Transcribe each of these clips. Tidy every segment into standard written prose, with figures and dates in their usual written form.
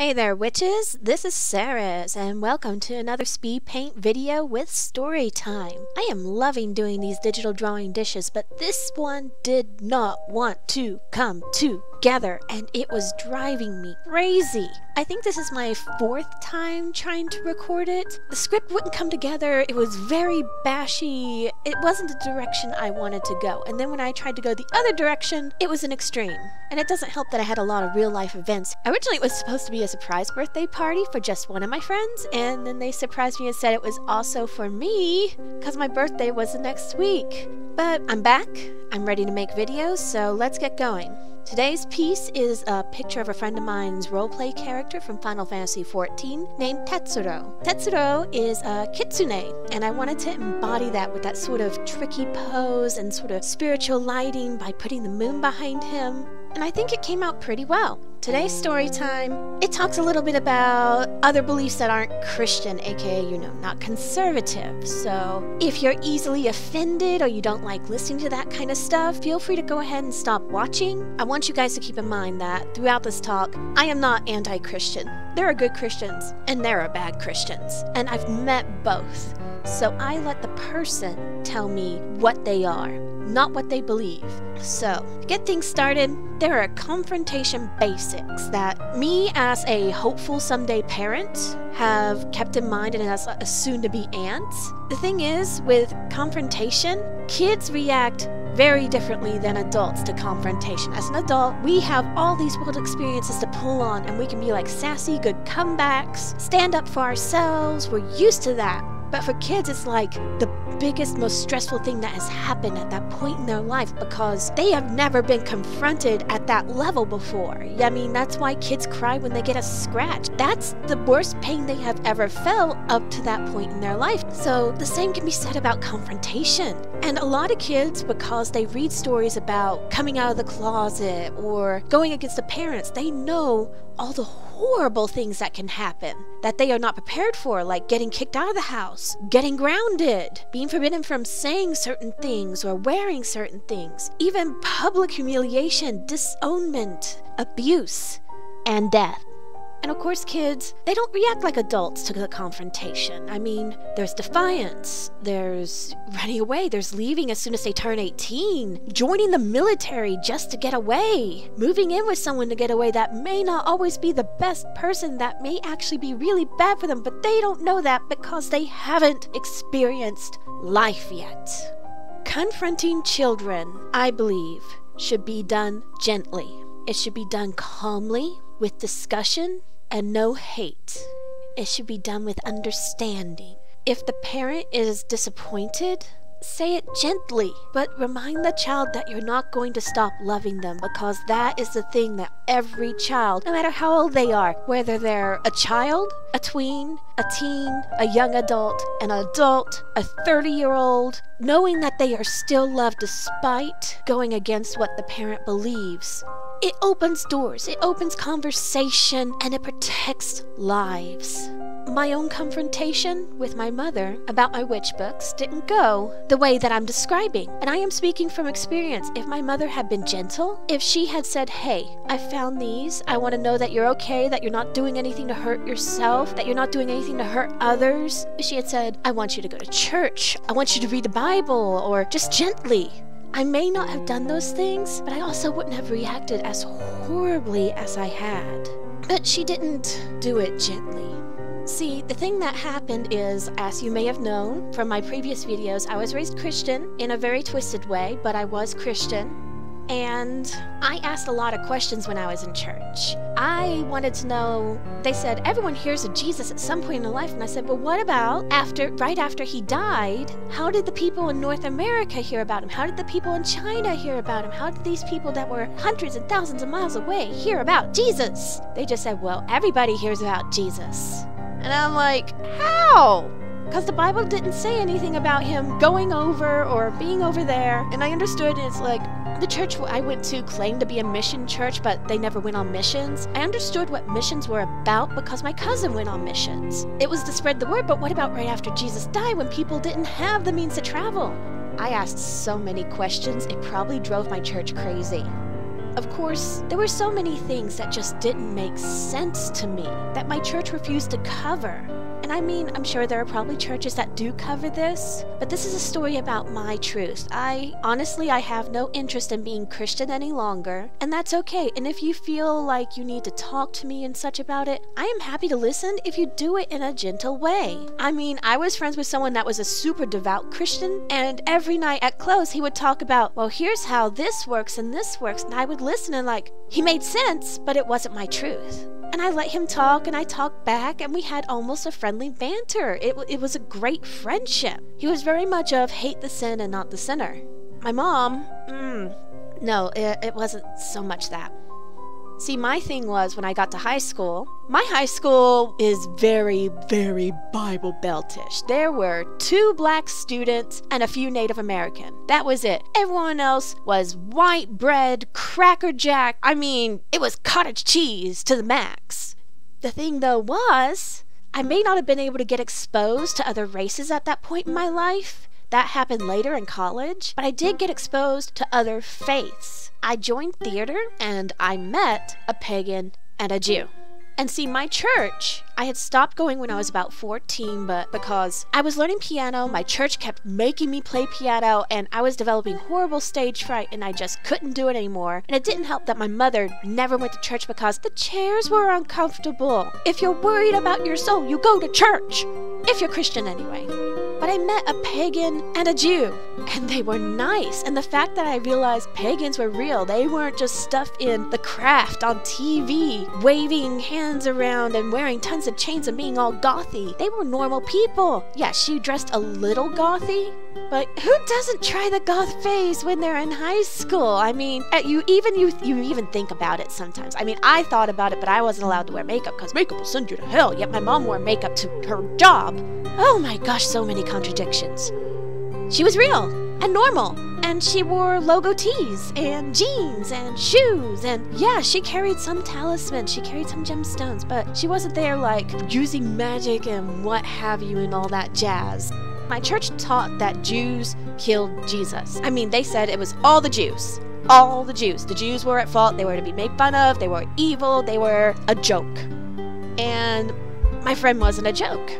Hey there witches, this is Sarah's and welcome to another speed paint video with story time. I am loving doing these digital drawing dishes, but this one did not want to come together and it was driving me crazy. I think this is my fourth time trying to record it. The script wouldn't come together, it was very bashy, it wasn't the direction I wanted to go, and then when I tried to go the other direction, it was an extreme. And it doesn't help that I had a lot of real life events. Originally it was supposed to be a surprise birthday party for just one of my friends, and then they surprised me and said it was also for me because my birthday was the next week. But I'm back, I'm ready to make videos, so let's get going. Today's piece is a picture of a friend of mine's roleplay character from Final Fantasy XIV named Tetsuro. Tetsuro is a kitsune, and I wanted to embody that with that sort of tricky pose and sort of spiritual lighting by putting the moon behind him. And I think it came out pretty well. Today's story time, it talks a little bit about other beliefs that aren't Christian, aka, not conservative. So if you're easily offended or you don't like listening to that kind of stuff, feel free to go ahead and stop watching. I want you guys to keep in mind that throughout this talk, I am not anti-Christian. There are good Christians and there are bad Christians, and I've met both. So I let the person tell me what they are, not what they believe. So, to get things started, there are confrontation basics that me as a hopeful someday parent have kept in mind, and as a soon-to-be aunt. The thing is, with confrontation, kids react very differently than adults to confrontation. As an adult, we have all these world experiences to pull on, and we can be like sassy, good comebacks, stand up for ourselves, we're used to that. But for kids, it's like the biggest, most stressful thing that has happened at that point in their life because they have never been confronted at that level before. I mean, that's why kids cry when they get a scratch. That's the worst pain they have ever felt up to that point in their life. So the same can be said about confrontation. And a lot of kids, because they read stories about coming out of the closet or going against the parents, they know all the horrible things that can happen that they are not prepared for, like getting kicked out of the house, getting grounded, being forbidden from saying certain things or wearing certain things, even public humiliation, disownment, abuse, and death. And of course, kids, they don't react like adults to the confrontation. I mean, there's defiance, there's running away, there's leaving as soon as they turn 18, joining the military just to get away, moving in with someone to get away that may not always be the best person, that may actually be really bad for them, but they don't know that because they haven't experienced life yet. Confronting children, I believe, should be done gently. It should be done calmly, with discussion, and no hate. It should be done with understanding. If the parent is disappointed, say it gently, but remind the child that you're not going to stop loving them, because that is the thing that every child, no matter how old they are, whether they're a child, a tween, a teen, a young adult, an adult, a 30-year-old, knowing that they are still loved despite going against what the parent believes. It opens doors, it opens conversation, and it protects lives. My own confrontation with my mother about my witch books didn't go the way that I'm describing. And I am speaking from experience. If my mother had been gentle, if she had said, hey, I found these, I want to know that you're okay, that you're not doing anything to hurt yourself, that you're not doing anything to hurt others. If she had said, I want you to go to church, I want you to read the Bible, or just gently. I may not have done those things, but I also wouldn't have reacted as horribly as I had. But she didn't do it gently. See, the thing that happened is, as you may have known from my previous videos, I was raised Christian in a very twisted way, but I was Christian. And I asked a lot of questions when I was in church. I wanted to know, they said, everyone hears of Jesus at some point in their life. And I said, well, what about right after he died, how did the people in North America hear about him? How did the people in China hear about him? How did these people that were hundreds and thousands of miles away hear about Jesus? They just said, well, everybody hears about Jesus. And I'm like, how? Because the Bible didn't say anything about him going over or being over there. And I understood it's like, the church I went to claimed to be a mission church, but they never went on missions. I understood what missions were about because my cousin went on missions. It was to spread the word, but what about right after Jesus died when people didn't have the means to travel? I asked so many questions, it probably drove my church crazy. Of course, there were so many things that just didn't make sense to me that my church refused to cover. And I mean, I'm sure there are probably churches that do cover this, but this is a story about my truth. Honestly, I have no interest in being Christian any longer, and that's okay. And if you feel like you need to talk to me and such about it, I am happy to listen if you do it in a gentle way. I mean, I was friends with someone that was a super devout Christian, and every night at close, he would talk about, well, here's how this works and this works, and I would listen and like, he made sense, but it wasn't my truth. And I let him talk, and I talked back, and we had almost a friendly banter. It was a great friendship. He was very much of hate the sin and not the sinner. My mom, no, it wasn't so much that. See, my thing was when I got to high school, my high school is very, very Bible Beltish. There were 2 black students and a few Native American. That was it. Everyone else was white bread, Cracker Jack. I mean, it was cottage cheese to the max. The thing though was, I may not have been able to get exposed to other races at that point in my life. That happened later in college, but I did get exposed to other faiths. I joined theater and I met a pagan and a Jew. And see, my church, I had stopped going when I was about 14, but because I was learning piano, my church kept making me play piano, and I was developing horrible stage fright, and I just couldn't do it anymore. And it didn't help that my mother never went to church because the chairs were uncomfortable. If you're worried about your soul, you go to church. If you're Christian anyway. But I met a pagan and a Jew, and they were nice. And the fact that I realized pagans were real, they weren't just stuff in the craft on TV, waving hands around and wearing tons of chains and being all gothy. They were normal people. Yeah, she dressed a little gothy, but who doesn't try the goth phase when they're in high school? I mean, you even think about it sometimes. I mean, I thought about it, but I wasn't allowed to wear makeup because makeup will send you to hell. Yet my mom wore makeup to her job. Oh my gosh, so many contradictions. She was real and normal, and she wore logo tees and jeans and shoes, and yeah, she carried some talismans, she carried some gemstones, but she wasn't there like using magic and what have you and all that jazz. My church taught that Jews killed Jesus. I mean, they said it was all the Jews. All the Jews. The Jews were at fault. They were to be made fun of. They were evil. They were a joke. And my friend wasn't a joke.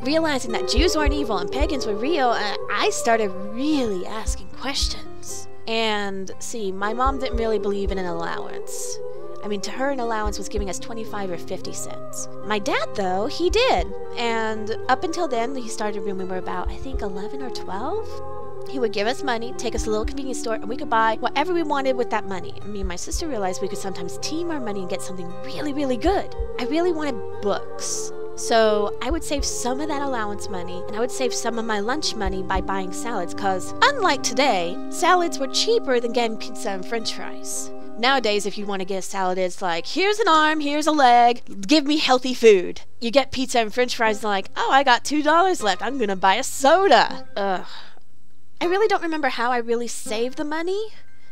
Realizing that Jews weren't evil and pagans were real, I started really asking questions. And see, my mom didn't really believe in an allowance. I mean, to her, an allowance was giving us 25 or 50 cents. My dad, though, he did. And up until then, he started when we were about, I think, 11 or 12. He would give us money, take us to a little convenience store, and we could buy whatever we wanted with that money. Me and my sister realized we could sometimes team our money and get something really, really good. I really wanted books. So I would save some of that allowance money, and I would save some of my lunch money by buying salads, because unlike today, salads were cheaper than getting pizza and french fries. Nowadays, if you want to get a salad, it's like, here's an arm, here's a leg, give me healthy food. You get pizza and french fries, and like, oh, I got $2 left, I'm gonna buy a soda. Ugh. I really don't remember how I really saved the money.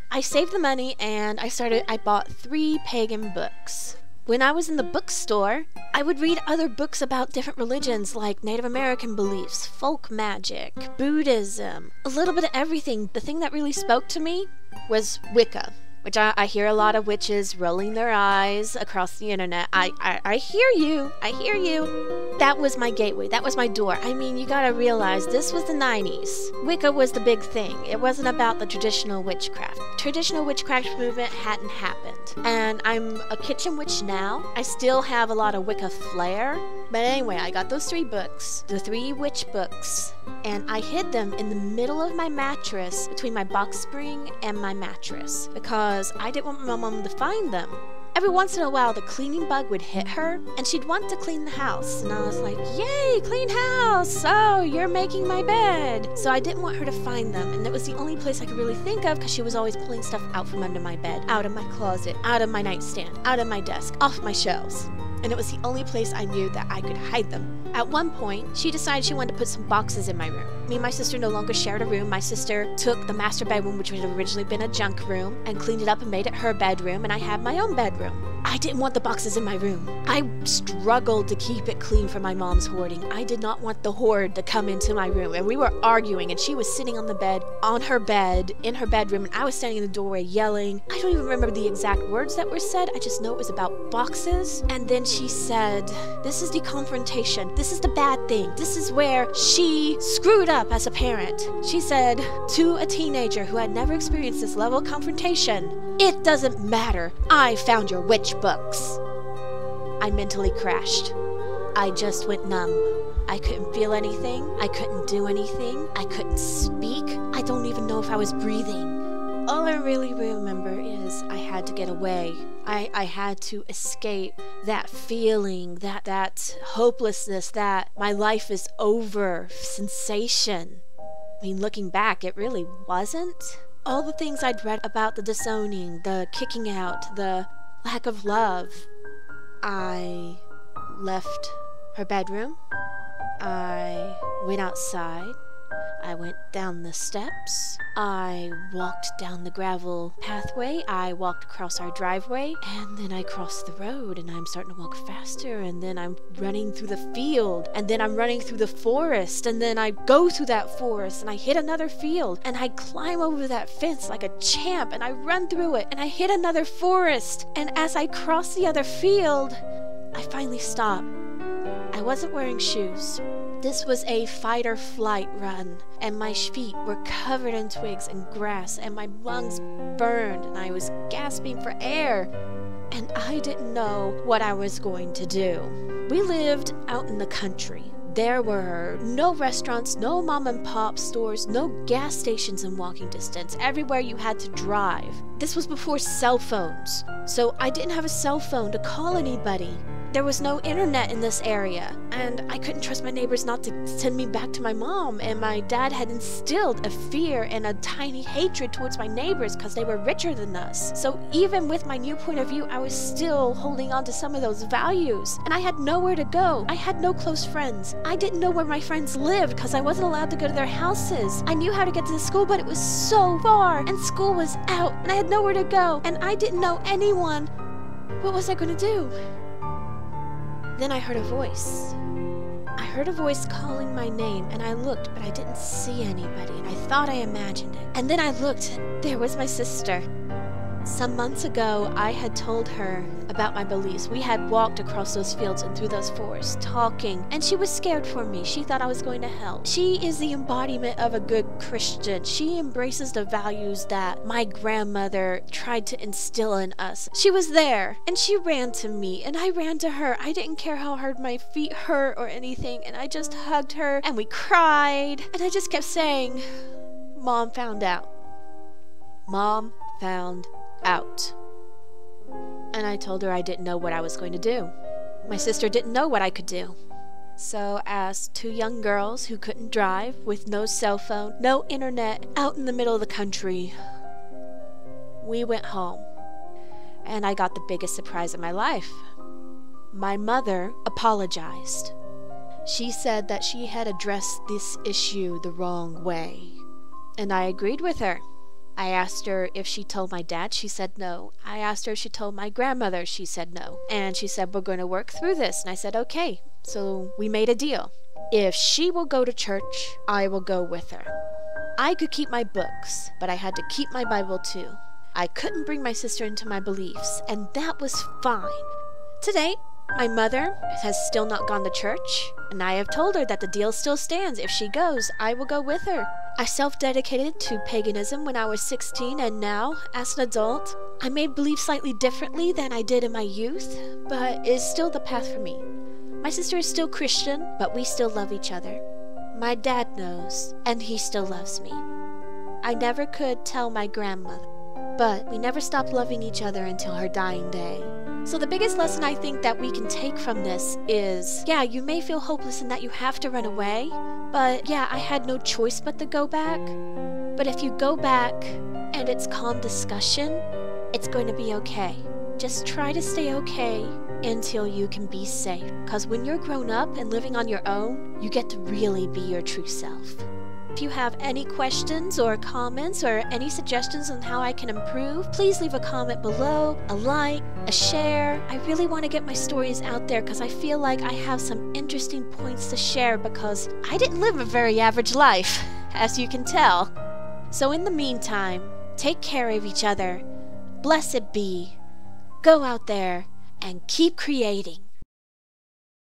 I saved the money, and I bought 3 pagan books. When I was in the bookstore, I would read other books about different religions like Native American beliefs, folk magic, Buddhism, a little bit of everything. The thing that really spoke to me was Wicca, which I hear a lot of witches rolling their eyes across the internet. I hear you. I hear you. That was my gateway. That was my door. I mean, you gotta realize this was the 90s. Wicca was the big thing. It wasn't about the traditional witchcraft. Traditional witchcraft movement hadn't happened. And I'm a kitchen witch now. I still have a lot of Wicca flair. But anyway, I got those 3 books, the 3 witch books, and I hid them in the middle of my mattress between my box spring and my mattress because I didn't want my mom to find them. Every once in a while, the cleaning bug would hit her, and she'd want to clean the house. And I was like, yay, clean house! Oh, you're making my bed! So I didn't want her to find them, and it was the only place I could really think of because she was always pulling stuff out from under my bed, out of my closet, out of my nightstand, out of my desk, off my shelves. And it was the only place I knew that I could hide them. At one point, she decided she wanted to put some boxes in my room. Me and my sister no longer shared a room. My sister took the master bedroom, which had originally been a junk room, and cleaned it up and made it her bedroom, and I had my own bedroom. I didn't want the boxes in my room. I struggled to keep it clean for my mom's hoarding. I did not want the hoard to come into my room. And we were arguing, and she was sitting on her bed, in her bedroom, and I was standing in the doorway yelling. I don't even remember the exact words that were said. I just know it was about boxes. And then she said, this is the confrontation. This is the bad thing. This is where she screwed up as a parent. She said to a teenager who had never experienced this level of confrontation, "It doesn't matter. I found your witch books." I mentally crashed. I just went numb. I couldn't feel anything. I couldn't do anything. I couldn't speak. I don't even know if I was breathing. All I really remember is I had to get away. I had to escape that feeling, that hopelessness, that my life is over sensation. I mean, looking back, it really wasn't. All the things I'd read about the disowning, the kicking out, the lack of love. I left her bedroom. I went outside. I went down the steps. I walked down the gravel pathway. I walked across our driveway. And then I crossed the road, and I'm starting to walk faster. And then I'm running through the field. And then I'm running through the forest. And then I go through that forest, and I hit another field. And I climb over that fence like a champ, and I run through it. And I hit another forest. And as I cross the other field, I finally stop. I wasn't wearing shoes. This was a fight or flight run, and my feet were covered in twigs and grass, and my lungs burned, and I was gasping for air, and I didn't know what I was going to do. We lived out in the country. There were no restaurants, no mom and pop stores, no gas stations in walking distance. Everywhere you had to drive. This was before cell phones, so I didn't have a cell phone to call anybody. There was no internet in this area, and I couldn't trust my neighbors not to send me back to my mom, and my dad had instilled a fear and a tiny hatred towards my neighbors because they were richer than us. So even with my new point of view, I was still holding on to some of those values, and I had nowhere to go. I had no close friends. I didn't know where my friends lived because I wasn't allowed to go to their houses. I knew how to get to the school, but it was so far, and school was out, and I had nowhere to go, and I didn't know anyone. What was I going to do? Then I heard a voice. I heard a voice calling my name, and I looked, but I didn't see anybody, and I thought I imagined it. And then I looked, there was my sister. Some months ago, I had told her about my beliefs. We had walked across those fields and through those forests, talking, and she was scared for me. She thought I was going to hell. She is the embodiment of a good Christian. She embraces the values that my grandmother tried to instill in us. She was there, and she ran to me, and I ran to her. I didn't care how hard my feet hurt or anything, and I just hugged her, and we cried, and I just kept saying, "Mom found out. Mom found out." And I told her I didn't know what I was going to do. My sister didn't know what I could do. So as two young girls who couldn't drive, with no cell phone, no internet, out in the middle of the country, we went home. And I got the biggest surprise of my life. My mother apologized. She said that she had addressed this issue the wrong way. And I agreed with her. I asked her if she told my dad. She said no. I asked her if she told my grandmother. She said no. And she said, "We're going to work through this." And I said, "Okay." So we made a deal. If she will go to church, I will go with her. I could keep my books, but I had to keep my Bible too. I couldn't bring my sister into my beliefs, and that was fine. To date, my mother has still not gone to church, and I have told her that the deal still stands. If she goes, I will go with her. I self-dedicated to paganism when I was 16, and now, as an adult, I may believe slightly differently than I did in my youth, but it is still the path for me. My sister is still Christian, but we still love each other. My dad knows, and he still loves me. I never could tell my grandmother, but we never stopped loving each other until her dying day. So the biggest lesson I think that we can take from this is, yeah, you may feel hopeless and that you have to run away, but yeah, I had no choice but to go back. But if you go back and it's calm discussion, it's going to be okay. Just try to stay okay until you can be safe. Because when you're grown up and living on your own, you get to really be your true self. If you have any questions or comments or any suggestions on how I can improve, please leave a comment below, a like, a share. I really want to get my stories out there because I feel like I have some interesting points to share because I didn't live a very average life, as you can tell. So in the meantime, take care of each other. Blessed be. Go out there and keep creating.